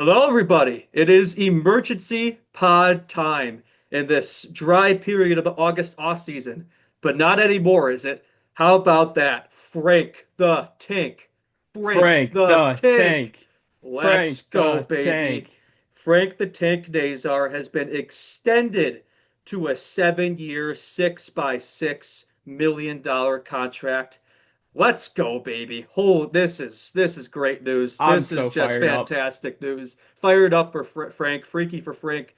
Hello, everybody. It is emergency pod time in this dry period of the August off season, but not anymore, is it? How about that? Frank the Tank. Frank Frank the the Tank. Tank. Let's Frank go, the baby. Tank. Frank the Tank Nazar has been extended to a 7 year, $6 by $6 million contract. Let's go, baby. Oh, this is great news. I'm This is so just fired up. fantastic news. Fired up for Frank, freaky for Frank.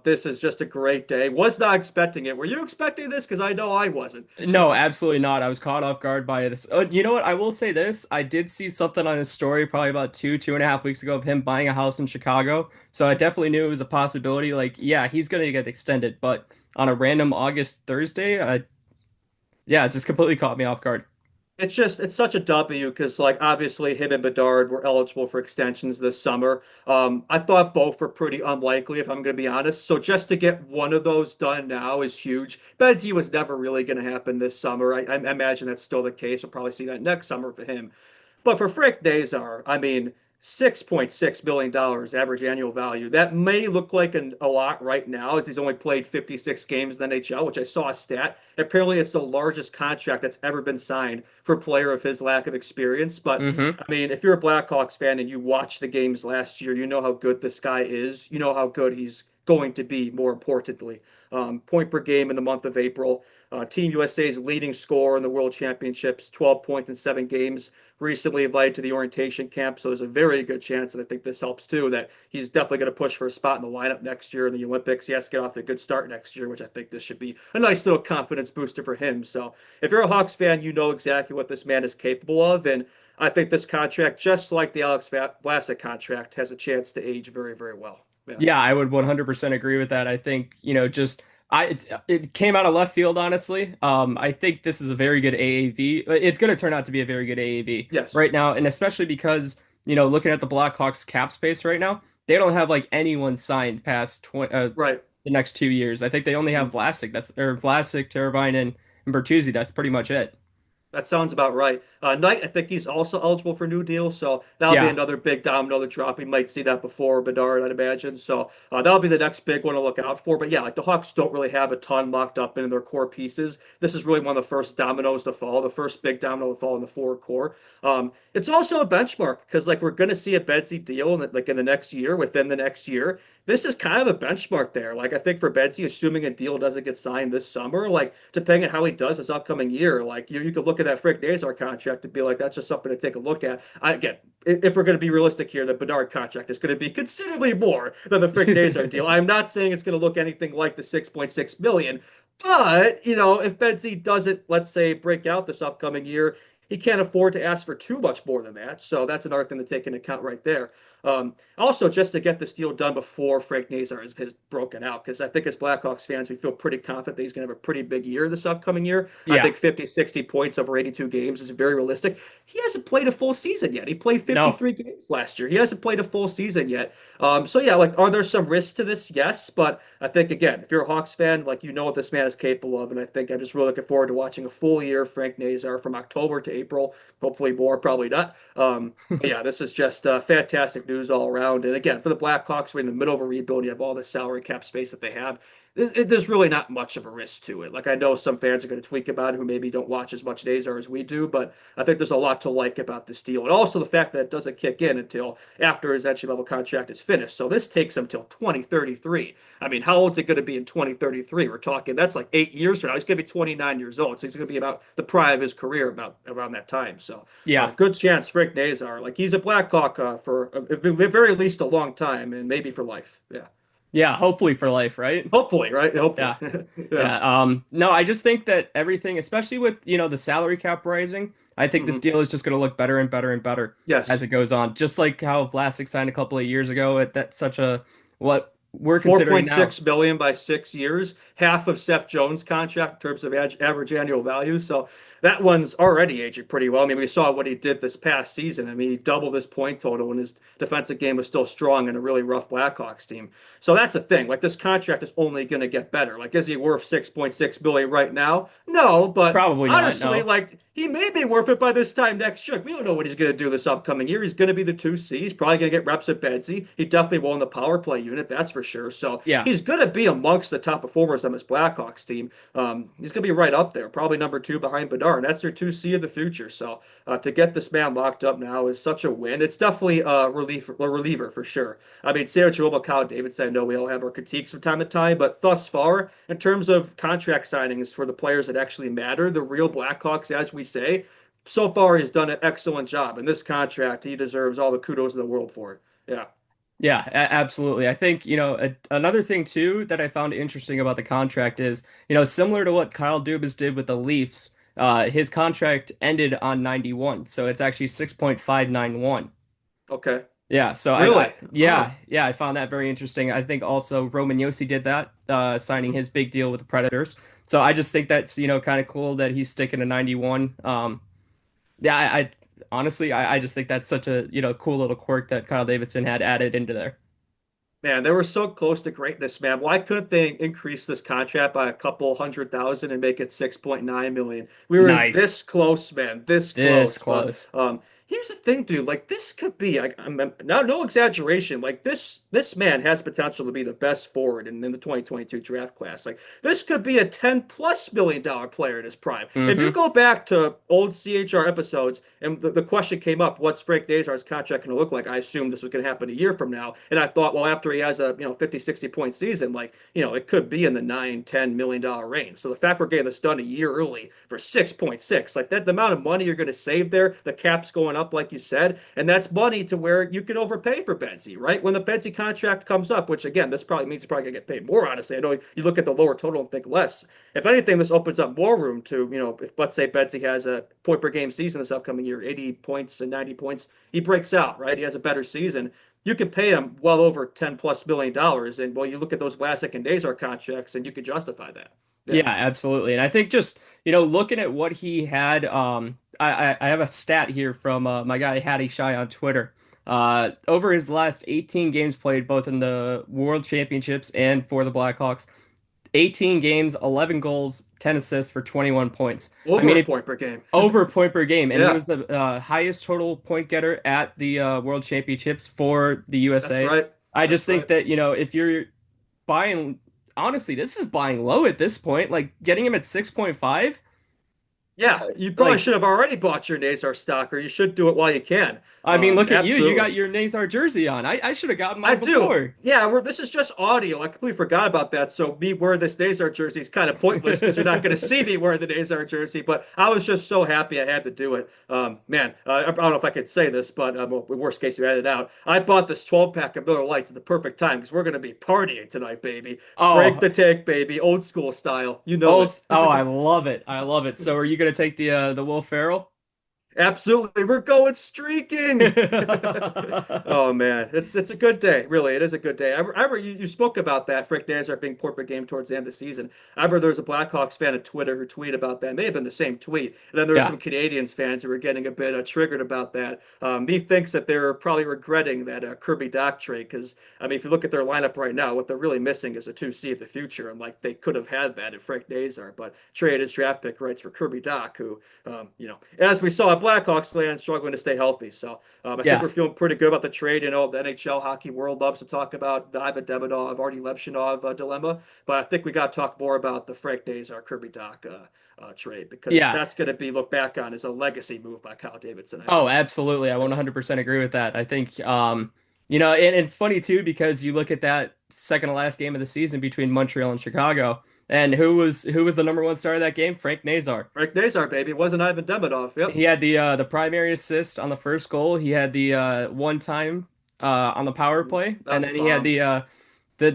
This is just a great day. Was not expecting it. Were you expecting this? Because I know I wasn't. No, absolutely not. I was caught off guard by this. You know what? I will say this. I did see something on his story probably about 2.5 weeks ago of him buying a house in Chicago. So I definitely knew it was a possibility. Like, yeah, he's gonna get extended, but on a random August Thursday, yeah, it just completely caught me off guard. It's such a W because like obviously him and Bedard were eligible for extensions this summer. I thought both were pretty unlikely if I'm going to be honest. So just to get one of those done now is huge. Bedsy was never really going to happen this summer. I imagine that's still the case. We'll probably see that next summer for him. But for Frick Nazar, I mean, $6.6 million average annual value. That may look like a lot right now, as he's only played 56 games in the NHL, which I saw a stat. Apparently, it's the largest contract that's ever been signed for a player of his lack of experience. But Mm-hmm. I mean, if you're a Blackhawks fan and you watched the games last year, you know how good this guy is. You know how good he's going to be, more importantly. Point per game in the month of April. Team USA's leading scorer in the World Championships, 12 points in 7 games, recently invited to the orientation camp. So there's a very good chance, and I think this helps too, that he's definitely going to push for a spot in the lineup next year in the Olympics. He has to get off to a good start next year, which I think this should be a nice little confidence booster for him. So if you're a Hawks fan, you know exactly what this man is capable of. And I think this contract, just like the Alex Vlasic contract, has a chance to age very, very well. Yeah. Yeah, I would 100% agree with that. I think, just it came out of left field, honestly. I think this is a very good AAV. It's going to turn out to be a very good AAV Yes. right now, and especially because, looking at the Blackhawks cap space right now, they don't have like anyone signed past Right. the next 2 years. I think they only have Vlasic, Vlasic, Teravainen, and Bertuzzi. That's pretty much it. That sounds about right. Knight, I think he's also eligible for New Deal, so that'll be Yeah. another big domino to drop. We might see that before Bedard, I'd imagine. So that'll be the next big one to look out for. But yeah, like the Hawks don't really have a ton locked up in their core pieces. This is really one of the first dominoes to fall, the first big domino to fall in the forward core. It's also a benchmark because like we're going to see a Bedsy deal in the next year, within the next year. This is kind of a benchmark there. Like I think for Bedsy, assuming a deal doesn't get signed this summer, like depending on how he does this upcoming year, like you could look at that Frick Nazar contract and be like, that's just something to take a look at. Again, if we're going to be realistic here, the Bedard contract is going to be considerably more than the Frick Nazar deal. I'm not saying it's going to look anything like the 6.6 million, but if Bedsy doesn't, let's say, break out this upcoming year, he can't afford to ask for too much more than that. So that's another thing to take into account right there. Also, just to get this deal done before Frank Nazar has broken out, because I think as Blackhawks fans, we feel pretty confident that he's going to have a pretty big year this upcoming year. I Yeah. think 50, 60 points over 82 games is very realistic. He hasn't played a full season yet. He played No. 53 games last year. He hasn't played a full season yet. So yeah, like, are there some risks to this? Yes, but I think again, if you're a Hawks fan, like you know what this man is capable of, and I think I'm just really looking forward to watching a full year Frank Nazar from October to April. Hopefully more, probably not. But yeah, this is just fantastic news all around. And again, for the Blackhawks, we're in the middle of a rebuild. You have all the salary cap space that they have. There's really not much of a risk to it. Like I know some fans are going to tweak about it who maybe don't watch as much Nazar as we do, but I think there's a lot to like about this deal. And also the fact that it doesn't kick in until after his entry level contract is finished. So this takes him till 2033. I mean, how old is it going to be in 2033? We're talking that's like 8 years from now. He's going to be 29 years old. So he's going to be about the prime of his career about around that time. So Yeah. good chance Frank Nazar. Like he's a Blackhawk for at the very least a long time and maybe for life. Yeah. Yeah. Hopefully for life, right? Hopefully, right? Hopefully. Yeah. Yeah. Yeah. No, I just think that everything, especially with, the salary cap rising, I think this Hmm. deal is just going to look better and better and better as Yes. it goes on. Just like how Vlasic signed a couple of years ago at that such a what we're considering now. 4.6 billion by 6 years, half of Seth Jones' contract in terms of average annual value. So that one's already aging pretty well. I mean, we saw what he did this past season. I mean, he doubled his point total when his defensive game was still strong in a really rough Blackhawks team. So that's the thing. Like this contract is only going to get better. Like, is he worth 6.6 billion right now? No, but Probably not, honestly, no. like he may be worth it by this time next year. We don't know what he's going to do this upcoming year. He's going to be the 2C. He's probably going to get reps at Bedsy. He definitely will in the power play unit, that's for sure. So Yeah. he's going to be amongst the top performers on this Blackhawks team. He's going to be right up there, probably number two behind Bedard, and that's their 2C of the future. So to get this man locked up now is such a win. It's definitely a reliever for sure. I mean, Sarah Jewel, Kyle Davidson, I know we all have our critiques from time to time, but thus far, in terms of contract signings for the players that actually matter, the real Blackhawks, as we say, so far he's done an excellent job. In this contract, he deserves all the kudos in the world for it. Yeah. Yeah, absolutely. I think, another thing too that I found interesting about the contract is, similar to what Kyle Dubas did with the Leafs, his contract ended on 91, so it's actually 6.591. Okay. Yeah, so Really? Huh. I found that very interesting. I think also Roman Yossi did that, signing his big deal with the Predators. So I just think that's, kind of cool that he's sticking to 91. Yeah, I honestly, I just think that's such a, cool little quirk that Kyle Davidson had added into there. Man, they were so close to greatness, man. Why couldn't they increase this contract by a couple 100,000 and make it 6.9 million? We were Nice. this close, man, this This close. But close. here's the thing, dude. Like this could be, I'm now no exaggeration. Like this man has potential to be the best forward in the 2022 draft class. Like this could be a 10 plus million dollar player in his prime. If you Hmm. go back to old CHR episodes and the question came up, what's Frank Nazar's contract going to look like? I assumed this was going to happen a year from now, and I thought, well, after he has a 50, 60 point season, like it could be in the 9, $10 million range. So the fact we're getting this done a year early for 6.6, like that, the amount of money you're going to save there, the cap's going up, like you said, and that's money to where you can overpay for Bensy, right? When the Bensy contract comes up, which again, this probably means he's probably gonna get paid more. Honestly, I know you look at the lower total and think less. If anything, this opens up more room to, if let's say Betsy has a point per game season this upcoming year, 80 points and 90 points, he breaks out, right? He has a better season. You could pay him well over 10 plus million dollars. And well, you look at those Vlasic and Nazar contracts and you could justify that. Yeah. Yeah, absolutely. And I think just, looking at what he had, I have a stat here from my guy Hattie Shy on Twitter. Over his last 18 games played, both in the World Championships and for the Blackhawks, 18 games, 11 goals, 10 assists for 21 points. I Over mean, a if point per game. over a point per game, and he Yeah, was the highest total point getter at the World Championships for the that's USA. right. I just That's think right. that, if you're buying, honestly, this is buying low at this point. Like getting him at 6.5, Yeah, you probably like should have already bought your Nazar stock, or you should do it while you can. I mean, look at you. You Absolutely. got your Nazar jersey on. I should have gotten I mine do. before. Yeah, this is just audio. I completely forgot about that. So me wearing this Nazar jersey is kind of pointless because you're not going to see me wearing the Nazar jersey. But I was just so happy I had to do it. Man, I don't know if I could say this, but well, worst case you edit it out. I bought this 12 pack of Miller Lights at the perfect time because we're going to be partying tonight, baby. Break Oh, the take, baby, old school style. You know it. oh, I love it. I love it. So are you gonna take the Will Ferrell? Absolutely, we're going streaking. Oh man, it's a good day. Really, it is a good day. You spoke about that Frank Nazar being point per game towards the end of the season. I remember there was a Blackhawks fan on Twitter who tweeted about that. It may have been the same tweet. And then there were Yeah, some Canadians fans who were getting a bit triggered about that. He thinks that they're probably regretting that Kirby Dach trade because I mean, if you look at their lineup right now, what they're really missing is a 2C of the future, and like they could have had that in Frank Nazar, but traded his draft pick rights for Kirby Dach, who as we saw at Blackhawks land, struggling to stay healthy. So I think yeah, we're feeling pretty good about the trade. The NHL hockey world loves to talk about the Ivan Demidov, Artie Levshinov dilemma, but I think we got to talk more about the Frank Nazar Kirby Dach trade because yeah. that's going to be looked back on as a legacy move by Kyle Davidson, I Oh, think. absolutely. I Yeah. 100% agree with that. I think, and it's funny too because you look at that second to last game of the season between Montreal and Chicago, and who was the number one star of that game? Frank Nazar. Frank Nazar, baby. It wasn't Ivan Demidov. Yep. He had the primary assist on the first goal. He had the one time on the power play, That and was a then he had bomb.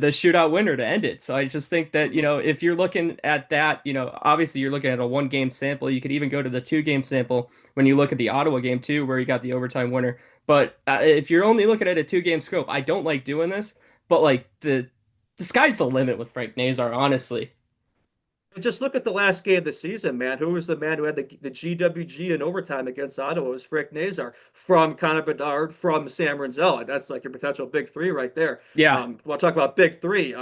the shootout winner to end it. So I just think that, if you're looking at that, obviously you're looking at a one game sample. You could even go to the 2 game sample when you look at the Ottawa game too, where he got the overtime winner. But if you're only looking at a 2 game scope, I don't like doing this. But like the sky's the limit with Frank Nazar, honestly. Just look at the last game of the season, man. Who was the man who had the GWG in overtime against Ottawa? It was Frick Nazar from Connor Bedard, from Sam Renzel. That's like your potential big three right there. Yeah, We'll talk about big three.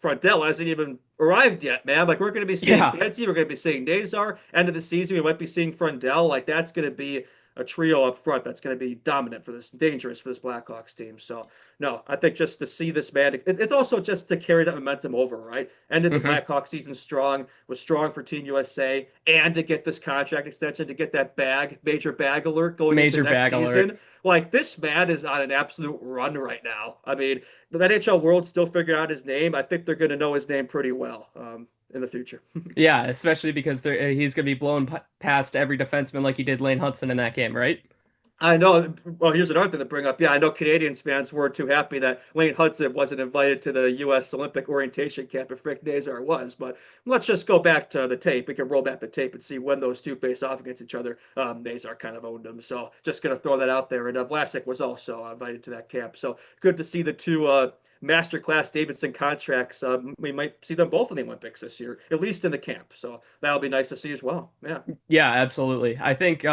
Frontell hasn't even arrived yet, man. Like we're going to be seeing yeah. Betsy, we're going to be seeing Nazar. End of the season, we might be seeing Frontell. Like that's going to be a trio up front that's going to be dominant for this, dangerous for this Blackhawks team. So no, I think just to see this man, it's also just to carry that momentum over, right? Ended the Hmm. Blackhawks season strong, was strong for Team USA, and to get this contract extension, to get that major bag alert going into Major next bag alert. season. Like this man is on an absolute run right now. I mean, the NHL world still figuring out his name. I think they're going to know his name pretty well in the future. Yeah, especially because he's going to be blown past every defenseman like he did Lane Hudson in that game, right? I know. Well, here's another thing to bring up. Yeah, I know Canadians fans weren't too happy that Lane Hudson wasn't invited to the U.S. Olympic orientation camp, and Frick Nazar was. But let's just go back to the tape. We can roll back the tape and see when those two faced off against each other. Nazar kind of owned them. So just going to throw that out there. And Vlasic was also invited to that camp. So good to see the two masterclass Davidson contracts. We might see them both in the Olympics this year, at least in the camp. So that'll be nice to see as well. Yeah. Yeah, absolutely. I think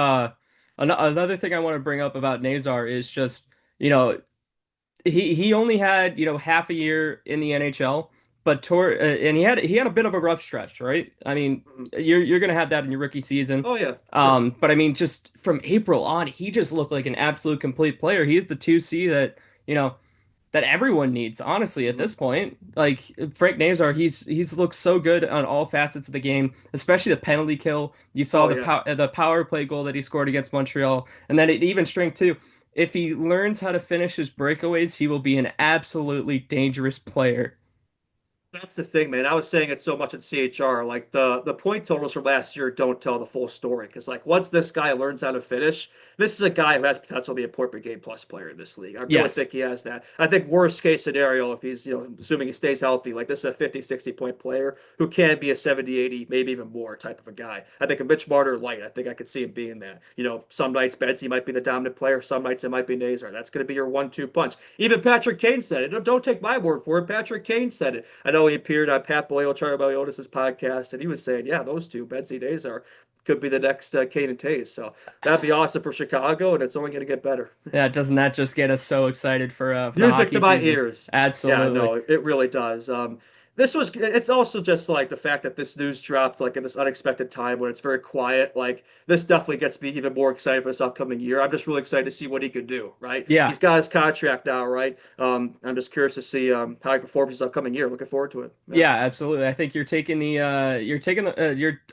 another thing I want to bring up about Nazar is just, you know, he only had, half a year in the NHL, but and he had a bit of a rough stretch, right? I mean, Mhm. you're gonna have that in your rookie season. Oh, yeah, sure. But I mean, just from April on, he just looked like an absolute complete player. He's the 2C that, you know, that everyone needs, honestly, at Mhm. this point. Like Frank Nazar, he's looked so good on all facets of the game, especially the penalty kill. You saw Oh, yeah. the power play goal that he scored against Montreal, and then it even strength too. If he learns how to finish his breakaways, he will be an absolutely dangerous player. That's the thing, man. I was saying it so much at CHR. Like the point totals from last year don't tell the full story. Because like once this guy learns how to finish, this is a guy who has potential to be a point per game plus player in this league. I really Yes. think he has that. I think worst case scenario, if he's assuming he stays healthy, like this is a 50, 60 point player who can be a 70, 80, maybe even more type of a guy. I think a Mitch Marner light. I think I could see him being that. Some nights Betsy might be the dominant player. Some nights it might be Nazar. That's going to be your 1-2 punch. Even Patrick Kane said it. Don't take my word for it. Patrick Kane said it. I know he appeared on Pat Boyle, Charlie Boyotis' podcast, and he was saying, yeah, those two, Betsy Nazar, could be the next Kane and Tays. So that'd be awesome for Chicago, and it's only going to get better. Yeah, doesn't that just get us so excited for the Music hockey to my season? ears. Yeah, Absolutely. no, it really does. It's also just like the fact that this news dropped like in this unexpected time when it's very quiet. Like this definitely gets me even more excited for this upcoming year. I'm just really excited to see what he could do, right? Yeah. He's got his contract now, right? I'm just curious to see how he performs this upcoming year. Looking forward to it. Yeah. Yeah, absolutely. I think you're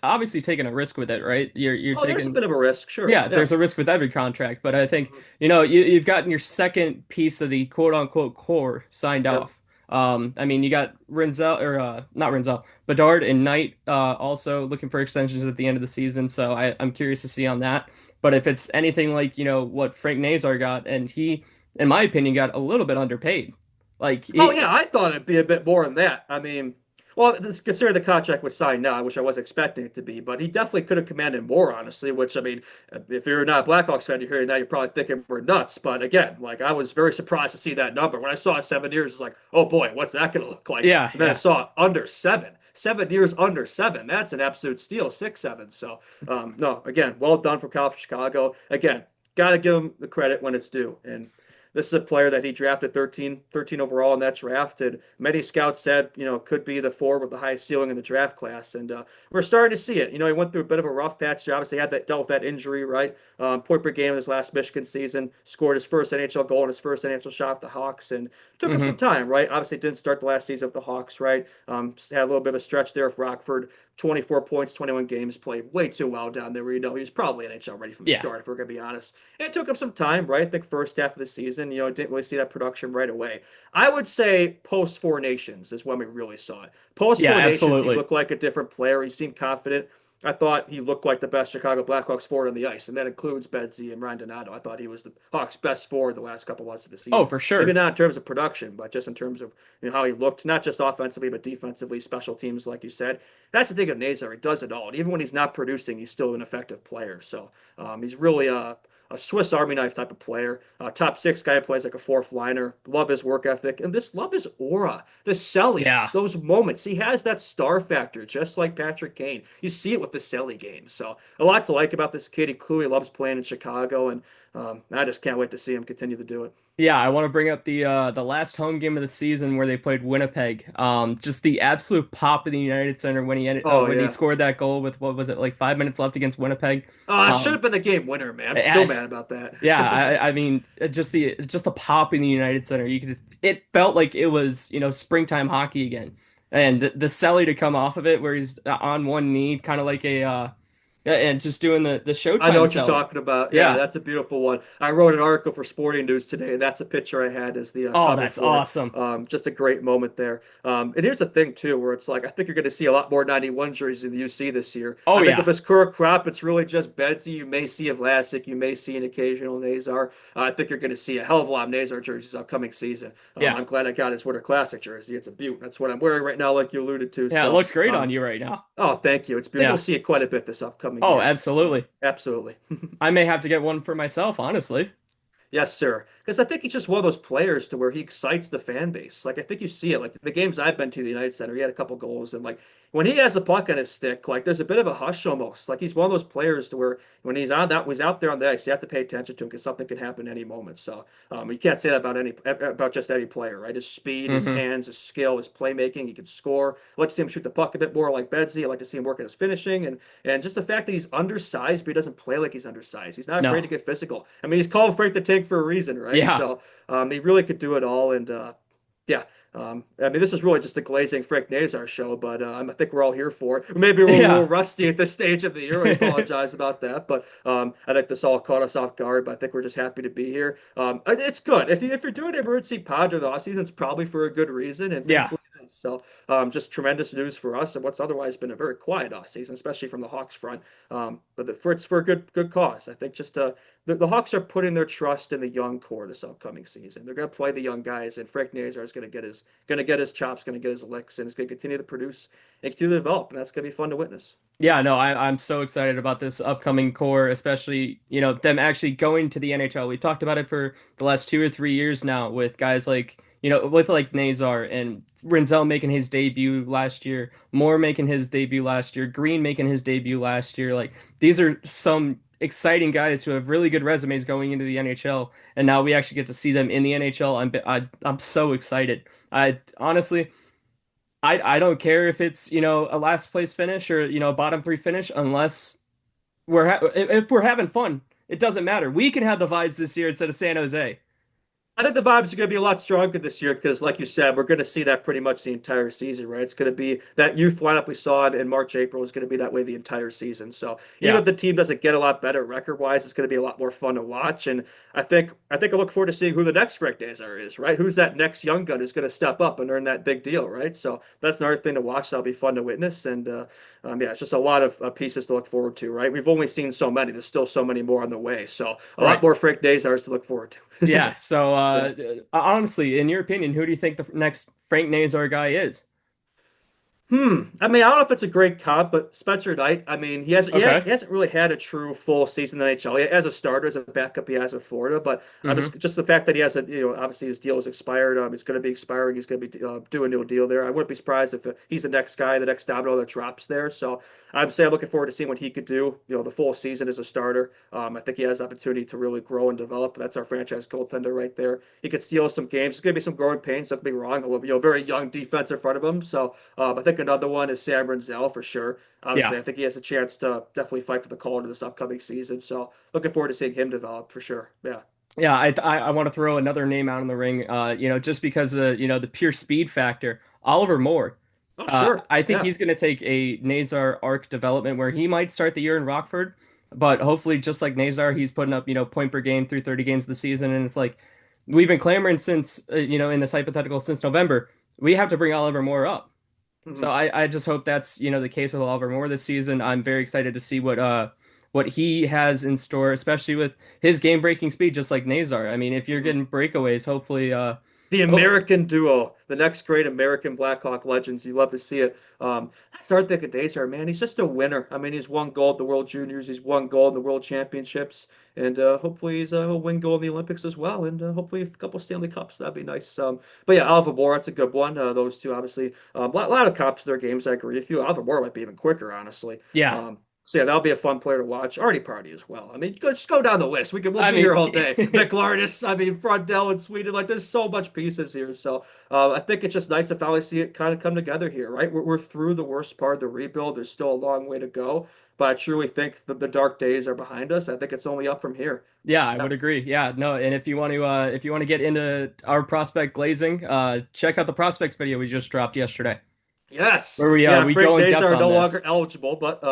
obviously taking a risk with it, right? You're Oh, there's a taking bit of a risk, sure. Yeah, Yeah. there's a risk with every contract, but I think, Mhm. you've gotten your second piece of the quote unquote core signed Yep. off. I mean, you got Renzel or not Renzel, Bedard and Knight also looking for extensions at the end of the season, so I'm curious to see on that. But if it's anything like, what Frank Nazar got, and he, in my opinion, got a little bit underpaid. Like Oh yeah, I thought it'd be a bit more than that. I mean, well, consider the contract was signed now, which I was expecting it to be, but he definitely could have commanded more, honestly. Which I mean, if you're not a Blackhawks fan, you're hearing that, you're probably thinking we're nuts. But again, like I was very surprised to see that number. When I saw 7 years, it's like, oh boy, what's that going to look like? yeah, And then I yeah. saw under seven. 7 years under seven. That's an absolute steal. 6, 7. So no, again, well done for Cal Chicago. Again, got to give him the credit when it's due. And this is a player that he drafted 13 overall in that draft. And many scouts said, could be the forward with the highest ceiling in the draft class. And we're starting to see it. He went through a bit of a rough patch. He obviously had dealt with that injury, right? Point per game in his last Michigan season, scored his first NHL goal and his first NHL shot with the Hawks. And took him some Hmm. time, right? Obviously didn't start the last season with the Hawks, right? Had a little bit of a stretch there with Rockford. 24 points, 21 games, played way too well down there. Where he was probably NHL ready from the Yeah. start, if we're going to be honest. It took him some time, right? I think first half of the season, didn't really see that production right away. I would say post Four Nations is when we really saw it. Post Yeah, Four Nations, he absolutely. looked like a different player. He seemed confident. I thought he looked like the best Chicago Blackhawks forward on the ice, and that includes Bedsy and Ryan Donato. I thought he was the Hawks' best forward the last couple months of the Oh, season. for Maybe sure. not in terms of production, but just in terms of how he looked, not just offensively but defensively, special teams, like you said. That's the thing of Nazar; he does it all. And even when he's not producing, he's still an effective player. So he's really a a Swiss Army knife type of player. Top six guy who plays like a fourth liner. Love his work ethic and this love his aura. The sellies, Yeah. those moments. He has that star factor, just like Patrick Kane. You see it with the Selly games. So a lot to like about this kid. He clearly loves playing in Chicago, and I just can't wait to see him continue to do it. Yeah, I want to bring up the last home game of the season where they played Winnipeg. Just the absolute pop in the United Center Oh when he yeah. scored that goal with what was it, like 5 minutes left against Winnipeg. Oh, it should Um, have been the game winner, man. I'm still I, mad about that. yeah, I mean, just the pop in the United Center. You could just, it felt like it was, springtime hockey again. And the Selly to come off of it where he's on one knee, kind of like yeah, and just doing the I know Showtime what you're Selly. talking about. Yeah, Yeah. that's a beautiful one. I wrote an article for Sporting News today, and that's a picture I had as the Oh, cover that's for it. awesome. Just a great moment there. And here's the thing too, where it's like I think you're going to see a lot more 91 jerseys than you see this year. Oh I think yeah. of his current crop, it's really just Bedsy. You may see a Vlasic, you may see an occasional Nazar. I think you're going to see a hell of a lot of Nazar jerseys upcoming season. Yeah. I'm glad I got his Winter Classic jersey. It's a beaut. That's what I'm wearing right now, like you alluded to. Yeah, it So, looks great on you right now. oh, thank you. It's beautiful. You'll Yeah. see it quite a bit this upcoming Oh, year. absolutely. Absolutely. I may have to get one for myself, honestly. Yes, sir. Because I think he's just one of those players to where he excites the fan base. Like I think you see it. Like the games I've been to, the United Center, he had a couple goals, and like when he has the puck on his stick, like there's a bit of a hush almost. Like he's one of those players to where when he's out there on the ice, you have to pay attention to him because something can happen any moment. So you can't say that about just any player, right? His speed, his Hmm. hands, his skill, his playmaking. He can score. I like to see him shoot the puck a bit more like Bedsy. I like to see him work on his finishing, and just the fact that he's undersized, but he doesn't play like he's undersized. He's not afraid No. to get physical. I mean, he's called Frank the Tank for a reason, right? Yeah. So he really could do it all, and yeah. I mean, this is really just the glazing Frank Nazar show, but I think we're all here for it. Maybe we're a little Yeah. rusty at this stage of the year. I apologize about that, but I think this all caught us off guard. But I think we're just happy to be here. It's good if you're doing emergency pod during the off season, it's probably for a good reason, and Yeah. thankfully it is. So just tremendous news for us, and what's otherwise been a very quiet off season, especially from the Hawks front. It's for a good cause. I think just the Hawks are putting their trust in the young core this upcoming season. They're going to play the young guys, and Frank Nazar is going to get his chops, going to get his licks, and he's going to continue to produce and continue to develop, and that's going to be fun to witness. Yeah, no, I'm so excited about this upcoming core, especially, them actually going to the NHL. We talked about it for the last 2 or 3 years now with guys like, with like Nazar and Rinzel making his debut last year, Moore making his debut last year, Green making his debut last year. Like these are some exciting guys who have really good resumes going into the NHL, and now we actually get to see them in the NHL. I'm so excited. I honestly. I don't care if it's, a last place finish or, a bottom three finish unless if we're having fun. It doesn't matter. We can have the vibes this year instead of San Jose. I think the vibes are going to be a lot stronger this year because, like you said, we're going to see that pretty much the entire season, right? It's going to be that youth lineup we saw in March, April is going to be that way the entire season. So even Yeah. if the team doesn't get a lot better record-wise, it's going to be a lot more fun to watch. And I look forward to seeing who the next Frank Nazar is, right? Who's that next young gun who's going to step up and earn that big deal, right? So that's another thing to watch. That'll be fun to witness. And yeah, it's just a lot of pieces to look forward to, right? We've only seen so many. There's still so many more on the way. So a lot Right. more Frank Nazars to look forward to. Yeah. So Yeah. honestly, in your opinion, who do you think the next Frank Nazar guy is? I mean, I don't know if it's a great comp, but Spencer Knight. I mean, Okay. he hasn't really had a true full season in the NHL. As a starter, as a backup, he has in Florida. But Hmm. just the fact that he has obviously his deal is expired. It's going to be expiring. He's going to be doing a new deal there. I wouldn't be surprised if he's the next guy, the next domino that drops there. So I'm looking forward to seeing what he could do. The full season as a starter. I think he has opportunity to really grow and develop. That's our franchise goaltender right there. He could steal some games. There's going to be some growing pains. Don't get me wrong. Very young defense in front of him. So I think another one is Sam Rinzel for sure. Yeah. Obviously, I think he has a chance to definitely fight for the Calder this upcoming season. So looking forward to seeing him develop for sure. Yeah. Yeah, I want to throw another name out in the ring, just because of, the pure speed factor. Oliver Moore. Oh, sure. I think Yeah. he's going to take a Nazar arc development where he might start the year in Rockford, but hopefully, just like Nazar, he's putting up, point per game through 30 games of the season. And it's like, we've been clamoring since, in this hypothetical since November. We have to bring Oliver Moore up. So Mhm. I just hope that's, the case with Oliver Moore this season. I'm very excited to see what he has in store, especially with his game breaking speed, just like Nazar. I mean, if you're Mhm. getting breakaways, hopefully, The Oh, American duo, the next great American Blackhawk legends. You love to see it. That's our thing of Nazar, man. He's just a winner. I mean, he's won gold at the World Juniors. He's won gold in the World Championships, and hopefully he'll win gold in the Olympics as well. And hopefully a couple Stanley Cups. That'd be nice. But yeah, Alva Moore, that's a good one. Those two, obviously, lot of cops in their games. I agree with you. Alva Moore might be even quicker, honestly. yeah. So yeah, that'll be a fun player to watch. Artie Party as well. I mean, just go down the list. We'll I be mean, here all day. Nick Lardis, I mean, Frondell in Sweden. Like, there's so much pieces here. So I think it's just nice to finally see it kind of come together here, right? We're through the worst part of the rebuild. There's still a long way to go, but I truly think that the dark days are behind us. I think it's only up from here. yeah, I Yeah. would agree. Yeah, no, and if you want to get into our prospect glazing, check out the prospects video we just dropped yesterday, Yes. where Yeah, we Frank go in depth Nazar on no this. longer eligible, but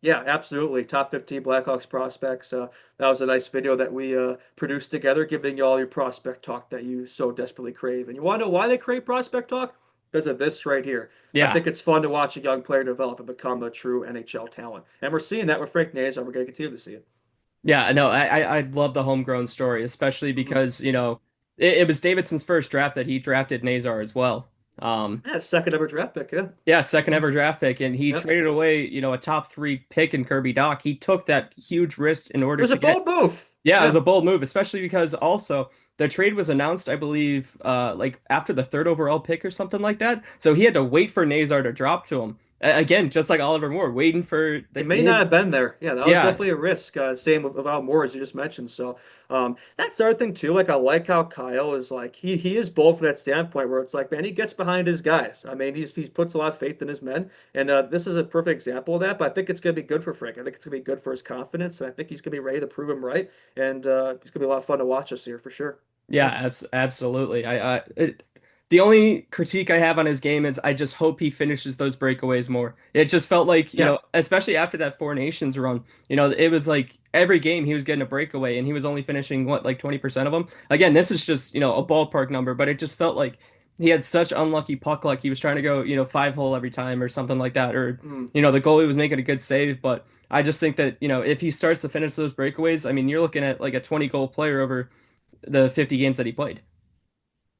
yeah, absolutely. Top 15 Blackhawks prospects. That was a nice video that we produced together, giving you all your prospect talk that you so desperately crave. And you want to know why they crave prospect talk? Because of this right here. I Yeah. think it's fun to watch a young player develop and become a true NHL talent. And we're seeing that with Frank Nazar. We're going to continue to see it. Yeah, no, I love the homegrown story, especially Hmm. because, it was Davidson's first draft that he drafted Nazar as well. Yeah, second ever draft pick. Yeah. Yeah, second Yeah. ever draft pick, and he Yep. traded away, a top three pick in Kirby Doc. He took that huge risk in It order was a to get. bold move. Yeah, it was Yeah. a bold move, especially because also the trade was announced, I believe, like after the third overall pick or something like that. So he had to wait for Nazar to drop to him. Again, just like Oliver Moore, waiting for He may not his. have been there. Yeah, that was Yeah, definitely a risk. Same with Al Moore, as you just mentioned. So that's the other thing too. Like I like how Kyle is like he is bold from that standpoint where it's like, man, he gets behind his guys. I mean, he puts a lot of faith in his men, and this is a perfect example of that. But I think it's going to be good for Frank. I think it's going to be good for his confidence, and I think he's going to be ready to prove him right. And he's going to be a lot of fun to watch this year for sure. yeah, Yeah. absolutely. The only critique I have on his game is I just hope he finishes those breakaways more. It just felt like, Yeah. especially after that Four Nations run, it was like every game he was getting a breakaway and he was only finishing what, like 20% of them. Again, this is just, a ballpark number, but it just felt like he had such unlucky puck luck. He was trying to go, five hole every time or something like that. Or, Mm. the goalie was making a good save. But I just think that, if he starts to finish those breakaways, I mean, you're looking at like a 20 goal player over the 50 games that he played.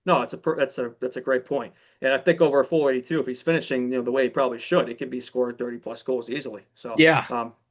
No, that's a great point. And I think over a full 82, if he's finishing, the way he probably should, it could be scoring 30 plus goals easily. So, Yeah.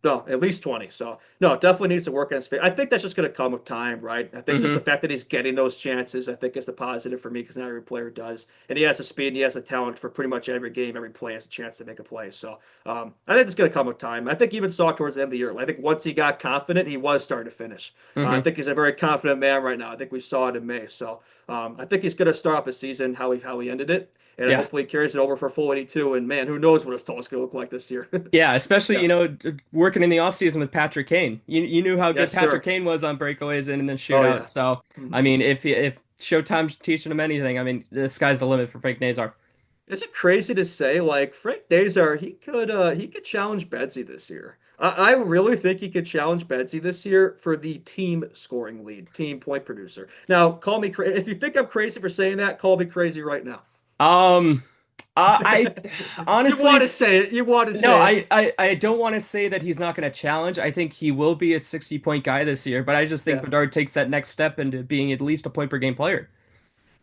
no, at least 20. So, no, it definitely needs to work on his face. I think that's just going to come with time, right? I think just the Hmm. fact that he's getting those chances, I think is the positive for me because not every player does. And he has the speed and he has the talent for pretty much every game, every play has a chance to make a play. So, I think it's going to come with time. I think even saw towards the end of the year. I think once he got confident, he was starting to finish. I Hmm. think he's a very confident man right now. I think we saw it in May. So, I think he's going to start off his season how he ended it, and Yeah. hopefully he carries it over for full 82. And man, who knows what his total's going to look like this year? Yeah, especially, Yeah. working in the offseason with Patrick Kane. You knew how good Yes, Patrick sir. Kane was on breakaways and in the Oh shootout. yeah. So, I Mhm. mean, if Showtime's teaching him anything, I mean, the sky's the limit for Frank Nazar. Is it crazy to say like Frank Nazar he could challenge Bedsy this year? I really think he could challenge Bedsy this year for the team scoring lead, team point producer. Now, call me crazy if you think I'm crazy for saying that. Call me crazy right now. Um, I You want to honestly, say it. You want to no, say it. I don't want to say that he's not going to challenge. I think he will be a 60-point guy this year, but I just think Yeah. Bedard takes that next step into being at least a point per game player.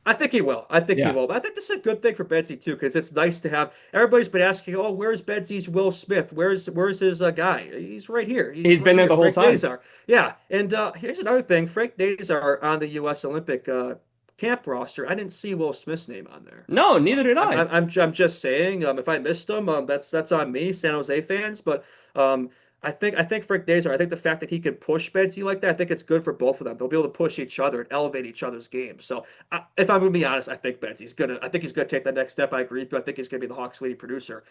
I think he will. I think he Yeah. will. But I think this is a good thing for Betsy too, because it's nice to have. Everybody's been asking, "Oh, where's Betsy's Will Smith? Where's his guy? He's right here. He's He's been right there here. the whole Frank time. Nazar. Yeah. And here's another thing. Frank Nazar on the U.S. Olympic camp roster. I didn't see Will Smith's name on there. No, neither did I. I'm just saying. If I missed him, that's on me, San Jose fans. But um, I think Frank Nazar. I think the fact that he could push Betsy like that, I think it's good for both of them. They'll be able to push each other and elevate each other's games. So if I'm going to be honest, I think Betsy's gonna. I think he's gonna take that next step. I agree with you. I think he's gonna be the Hawks' leading producer,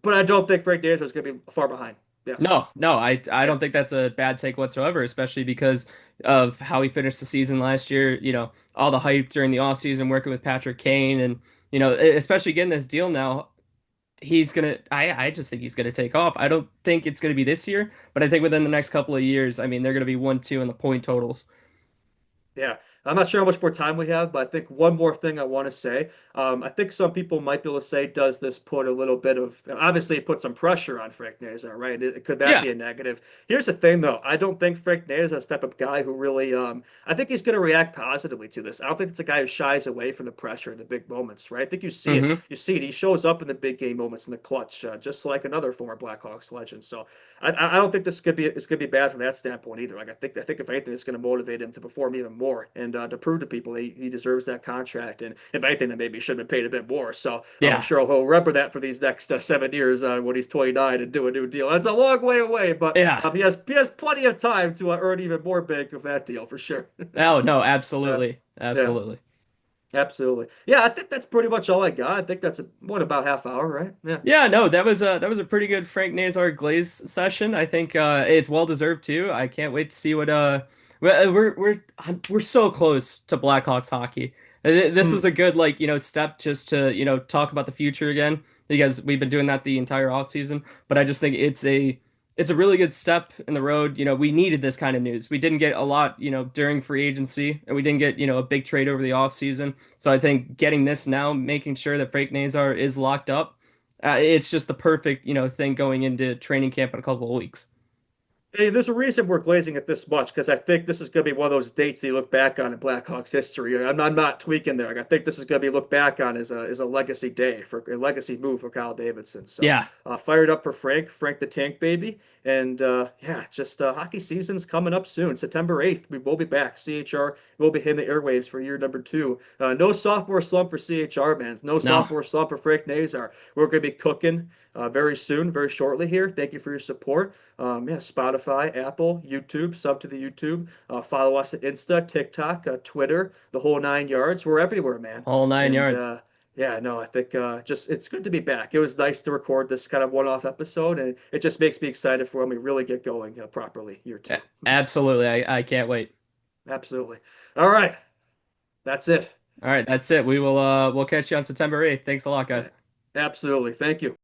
but I don't think Frank Nazar is gonna be far behind. Yeah, No, no, I yeah. don't think that's a bad take whatsoever, especially because of how he finished the season last year, all the hype during the offseason working with Patrick Kane and, especially getting this deal now, I just think he's gonna take off. I don't think it's gonna be this year, but I think within the next couple of years, I mean, they're gonna be 1-2 in the point totals. Yeah. I'm not sure how much more time we have, but I think one more thing I want to say. I think some people might be able to say, does this put a little bit of, obviously it put some pressure on Frank Nazar, right? Could that Yeah. be a negative? Here's the thing, though. I don't think Frank Nazar is a step-up guy who really, I think he's going to react positively to this. I don't think it's a guy who shies away from the pressure in the big moments, right? I think you see it. Hmm. You see it. He shows up in the big game moments in the clutch, just like another former Blackhawks legend. So I don't think this could be it's going to be bad from that standpoint either. Like I think if anything, it's going to motivate him to perform even more and to prove to people he deserves that contract. And if anything, then maybe he should have been paid a bit more. So I'm Yeah. sure he'll remember that for these next 7 years when he's 29 and do a new deal. That's a long way away, but Yeah. he has plenty of time to earn even more big with that deal for sure. Oh, no, Yeah, absolutely. yeah, Absolutely. absolutely. Yeah, I think that's pretty much all I got. I think that's what about half hour, right? Yeah. Yeah, no, that was a pretty good Frank Nazar Glaze session. I think it's well deserved too. I can't wait to see what we're so close to Blackhawks hockey. This was Hmm. a good step just to talk about the future again because we've been doing that the entire offseason. But I just think it's a really good step in the road. We needed this kind of news. We didn't get a lot during free agency, and we didn't get a big trade over the offseason. So I think getting this now, making sure that Frank Nazar is locked up, it's just the perfect thing going into training camp in a couple of weeks. Hey, there's a reason we're glazing it this much because I think this is going to be one of those dates that you look back on in Blackhawks history. I'm not tweaking there. I think this is going to be looked back on as a legacy day for a legacy move for Kyle Davidson. So Yeah, fired up for Frank the Tank Baby, and yeah, just hockey season's coming up soon. September 8th, we will be back. CHR will be hitting the airwaves for year number two. No sophomore slump for CHR, man. No no, sophomore slump for Frank Nazar. We're going to be cooking very soon, very shortly here. Thank you for your support. Yeah, Spotify, Apple, YouTube, sub to the YouTube. Follow us at Insta, TikTok, Twitter, the whole 9 yards. We're everywhere, man. all nine And yards. yeah, no, I think just it's good to be back. It was nice to record this kind of one-off episode, and it just makes me excited for when we really get going properly year two. Absolutely, I can't wait. Absolutely. All right, that's it. All right, that's it. We'll catch you on September 8th. Thanks a lot, guys. Absolutely. Thank you.